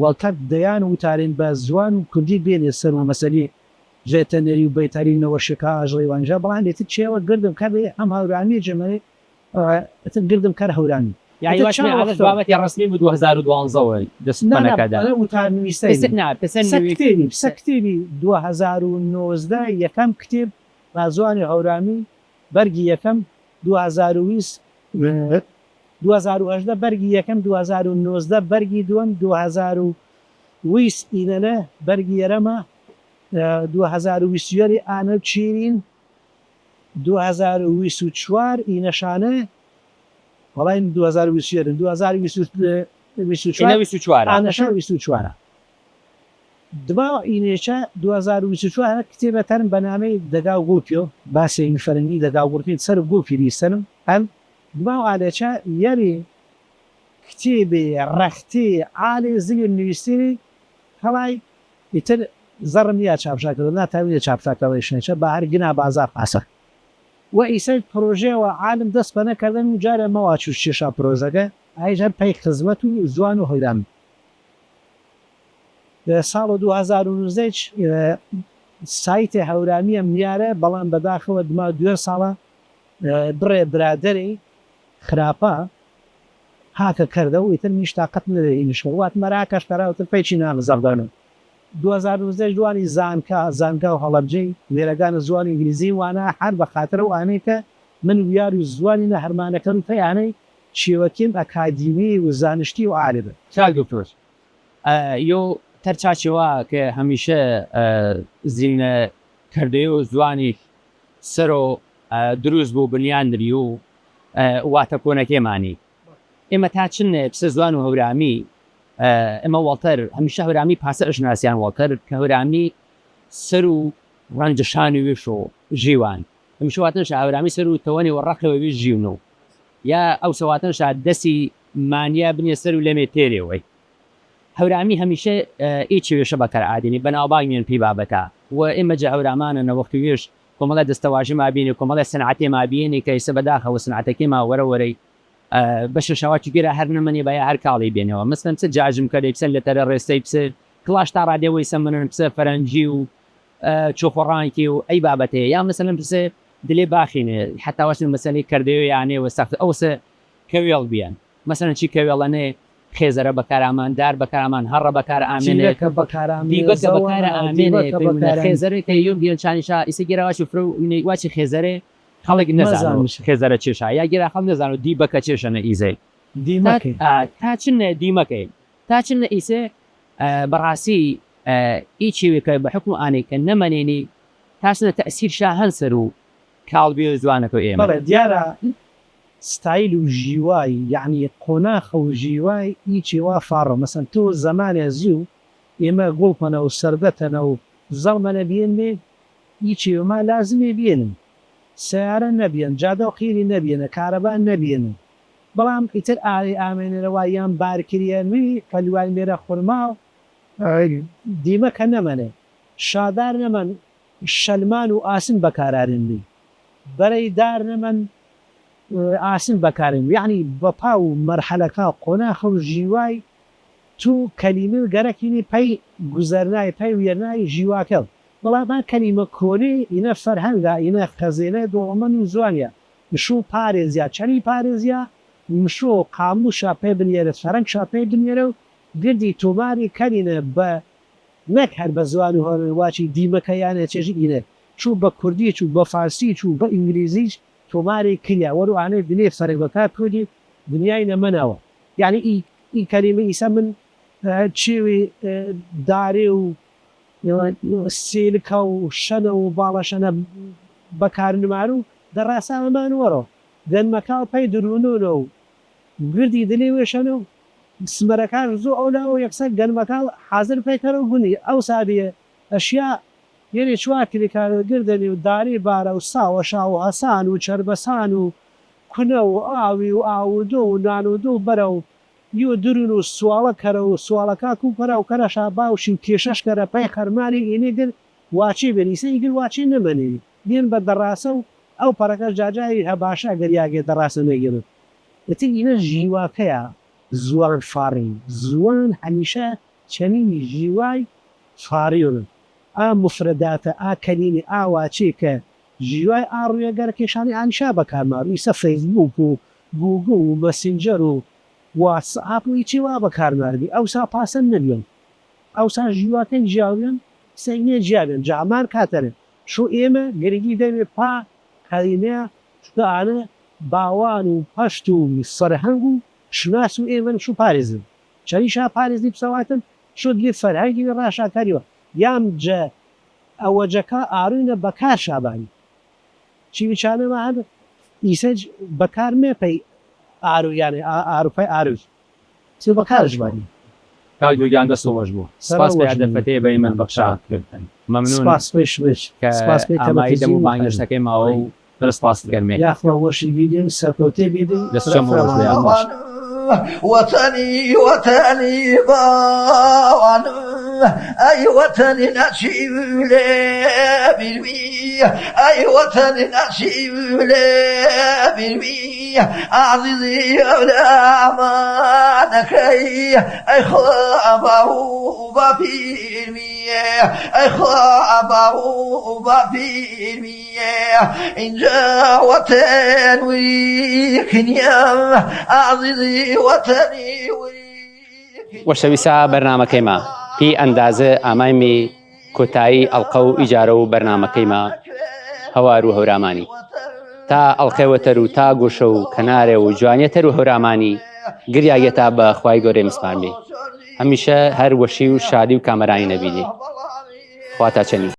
وەڵکەت دەیان وتارێن بە زوان و کوردی بێنێ سەر و مەسەلی ژێتەنەری و بەیتارینەوە شکا ئاژڵی وانجا بەڵام لێتر چێوە گردم کردێ ئەم هەورامی جەمەێ ئەتر گردم کار هەورانی بابەتی ڕسمی بوو 2012 دەستمەکەدا کتێبی 2019 یەکەم کتێب بازوانی هەورامی بەرگی یەکەم 2020 بەرگی یەکەم 2019 بەرگی دووەم 2020 ئینەنە بەرگی یەرەمە 2020 ئانە چین 2024 ئینەشانە وڵای 2024 ئانەشە 24 دما ئینێچە 2024 کتێبەتەرم بەنامەی دەدا و گوپیۆ باسی فەرنگی دەدا و گوپین سەر گوپیری سەرم هەم دما و ئالێچە یاری کتێبێ ڕەختی ئالێ زیگە نوویستی هەڵای ئیتر زەڕم نیە چاپشاکەەوە ناتاویە چاپتاکەوەیشنێچە بە هەرگنا بازار پاسە و ئیسەر پرۆژێەوە عالم دەست بە نەکردن و جارە مەواچ و شێشا پرۆژەکە ئایژەر پەی خزمەت و زوان و هۆیرامی ساڵ 2019 سایتێ هەورامیە میارە بەڵام بەداخەوە دما دوێ ساڵە بڕێ برادەری خراپە هاکە کردە و ئیتر میشتاقەت نشوات مەراکەش کەراوتر پێیچی نام زەردانم 2019 جوانی زانکا و هەڵەبجەی وێرەگانە زوانی ئینگلیزی وانە هەر بە خاترە و ئانەیکە من ویار و زوانی نە هەرمانەکەم پێیانەی چێوەکیم ئەکادیمی و زانشتی و عالبە چاک دکتۆر یۆ تەرچاچەوە کە هەمیشە زیینە کردێ و زوانی سەر و دروست بوو بنیاندری و واتە کۆنەکێمانی ئێمە تا چنە پسە زوان و هەورامی ئەمە وڵتەر هەمیشە هەورامی پاسە ئەژناسیان وڵتەر کە هەورامی سەر و ڕەنجەشانی وێش و ژیوان هەمیشەواتنش هەورامی سەر و تەوەنی و ڕەقەوەوی ژیونەوە یا ئەو سەواتنش دەستی مانیا بنیە سەر و لەمێ تێرێەوەی هەورامی هەمیشە ئیچی وێشە بەکار ئادینی بەناوبانگێن پێی بابەتە و ئێمە جە هەورامانە نەوەختی وێش کۆمەڵە دەستەواژی مابینی کۆمەڵە سنعەتێ مابینی کە ئێستا بەداخەوە سنعەتەکەی ما وەرەوەرەی بەشە شەواکی گیرە هەر نەمەنی بە هەر کاڵی بێنەوە مەسەن چ جاژم کە دەیپسەن لە تەرە ڕێستەی پسر کلاش تا ڕادێەوەی سەمنن پسە فەرەنجی و چۆخۆڕانکی و ئەی بابەتەیە یا مەسەلەن پسە دلێ باخینێ حتاوەشن مەسەلی کردەوە یانێوە سەخت ئەوسە کەوێڵ بیان مەسەن چی کەوێڵەنێ خێزەرە بەکارمان دار بەکارمان هەڕە بەکار ئامێنێکە دیگەکە بەکارە ئامێنێ خێزەرێک کە یۆم گیرچانیشا ئیسە گیرەواشی فرە و واچی خێزەرێ خەڵک نەزانن خێزەرە چێشا یا گیرا خەڵ نەزانن دی بەکە چێشەنە ئیزەی دیمەکەی تا چنە دیمەکەی تا چنە ئیسێ بەڕاستی ئیچی وێکە بە حکم ئانەی کە نەمەنێنی تاسنە تەسیر شاهەن سەر و کاڵبێ و جوانەکە ئێمە بەڵێ دیارە ستایل و ژیوای یعنی قۆناخە و ژیوای هیچی وا فاڕە مەسەن تۆ زمانێ زی و ئێمە گوڵپەنە و سەربەتەنە و زەڵمەنە بێنێ هیچی وما لازمێ بێنن سیارە نەبیێن جادە و قیری نەبیێنە کارەبان نەبیێنن بەڵام ئیتر ئاێ ئامێنەرەوەیان بارکریانوی کەلوان مێرە خورما و دیمەکە نەمەنێ شادار نەمەن شەلمان و ئاسن بەکارارندی بەرەی دار نەمەن ئاسن بەکارن یعنی بەپا و مەرحەلەکە قۆناخە و ژیوای تو کەلیمە گەرەکینی پەی گوزەرنای پەی وێرنای ژیواکە بەڵام کەلیمە کۆنێ ئینە فەرهەنگا ئینە خەزێنە دۆڵمەن و زوانە مشو پارێزیا چەنی پارێزیا مشۆ قاموشا پێ بنێرە فەرەنگ شاپێ بنێرە و گردی تۆماری کەرینە بە نەک هەر بە زوان و هەرواچی دیمەکەیانە چێژی ئینە چوو بە کوردی چوو بە فارسی چوو بە ئینگلیزیش تۆماری کریا وەروانێ بنێ فەرەنگەکە کوردی دنیای نەمەنەوە یعنی ئی کەلیمە ئیسا من چێوی دارێ و سێلکە و شەنە و باڵەشەنە بەکارنمار و دەڕاستەمان وەرە گەنمەکە پەی درونونە و گردی دلێ وێشەنە و سمەرەکان زۆ ئەولاەوە یەکسەر گەنمەکە حازر پێکەرە و گونی ئەو سابیە ئەشیا یعنی چوار کلیکارە گردنی و داری بارە و ساوە شا و هەسان و چربەسان و کونە و ئاوی و ئاودۆ و نان و دۆ بەرە و یۆ درون و سوالە کەرە و سوالەکە کوپەرە و کەرەشا باوشی و کێشەش کەرە پەی خەرمانی ئینێ گر واچی بنیسە گر واچی نەمەنی دێن بە دەڕاستە و ئەو پەرەکە جاجایی هەباشا گەریاگێ دەڕاستە نەگەرن ئەتی ئینە ژیواکەیە زوان فاری زوان هەمیشە چەنینی ژیوای فاریۆن ئا مفرەداتە ئا کەلینی ئاواچێ کە ژیوای ئاڕویە گەرەکێشانی ئانیشا بەکارمار ئیسە فەیسبوک و گوگل و مەسنجەر و واتسئاپ و هیچی وا بەکارماردی ئەوسا پاسەن نەبیێن ئەوسا ژیواتێن ژیاویان سەینێ جیاوێن جامان کاتەرێ شو ئێمە گەرگی دەوێ پا کەلیمەیە شتانە باوان و پەشت و سەرهەنگ و شناس و ئێمە شو پارێزن چەریشا پارێزی بسەواتن شو لێ فەرهەنگی ڕاشاکاریوە یام جە ئەوەجەکە ئاروینە بەکار شابانی چیویچانەمە هەن ئیسەج بەکار مێپەی ئارویانێ ئاروپای ئاروش چ بەکارژبانی کاک دوگیان دەستەوەش بوو سپاس بە یادەفەتەیە بە ئێمە بەخشا مەمنون سپاس پێش ئەمایی دەم و بانگشتەکەی ماوە و سپاس گەرمێ یاخوەشی بیدین سەرکەوتێ بیدین دەستچەم وطني وطني باوان أي وطن نشيب لا بالبي أي وطن نشيب لا بالبي عزيزي أولا ما نكري أي خوابه بابيرمي أي خوابه بابيرمي إن جاء وطن ويكنيا عزيزي وطني وەشەویسا بەرنامەکەیمە پێی ئەندازە ئامایمی کۆتایی ئەڵقە و ئیجارە و بەرنامەکەیمە هەوار و هەورامانی تا ئەڵقێوەتەر و تا گۆشە و کەنارێ و جوانیەتەر و هەورامانی گریاگێتا بە خوای گەورەی مسپاربێ هەمیشە هەر وەشی و شادی و کامەرانی نەبینێ خوا تا چەنی